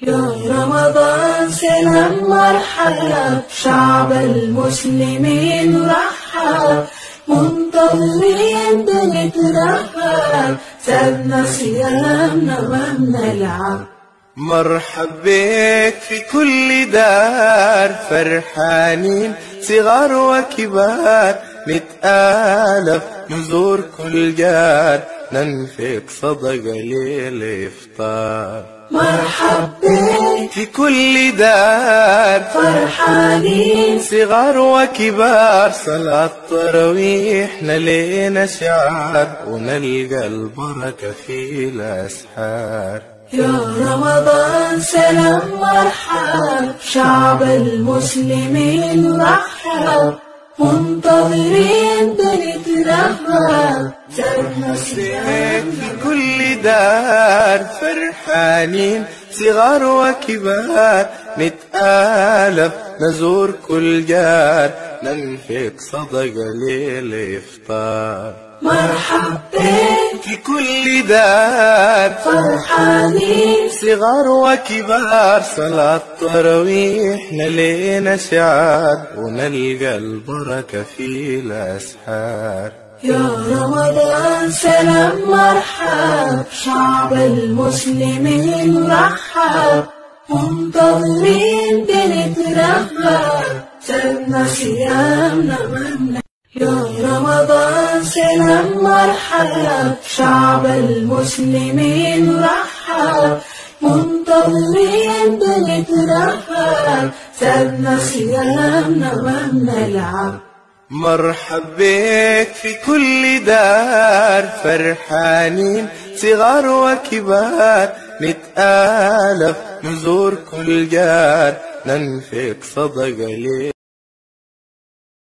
يا رمضان سلام مرحب، شعب المسلمين رحب، منتظرين بنترحب، سابنا صيامنا ما بنلعب. مرحب بك في كل دار، فرحانين صغار وكبار، نتآلف نزور كل جار، ننفق صدقة للإفطار. مرحب بك في كل دار، فرحانين صغار وكبار، صلاة تراويح لينا شعار، ونلقى البركة في الأسحار. يا رمضان سلام مرحب، شعب المسلمين رحب، منتظرين بنترحب، سابنا صيامنا في كل دار، فرحانين صغار وكبار، نتآلف نزور كل جار، ننفق صدقة للإفطار. مرحب بك في كل دار، فرحانين صغار وكبار، صلاة تراويح لينا شعار، ونلقى البركة في الأسحار. يا رمضان سلام مرحب، شعب المسلمين رحب، منتظرين بنترحب، سابنا صيامنا ما. يا رمضان سلام مرحب، شعب المسلمين رحب، منتظرين بنترحب، سابنا صيامنا ما بنلعب. مرحب بك في كل دار، فرحانين صغار وكبار، نتآلف نزور كل جار، ننفق صدقة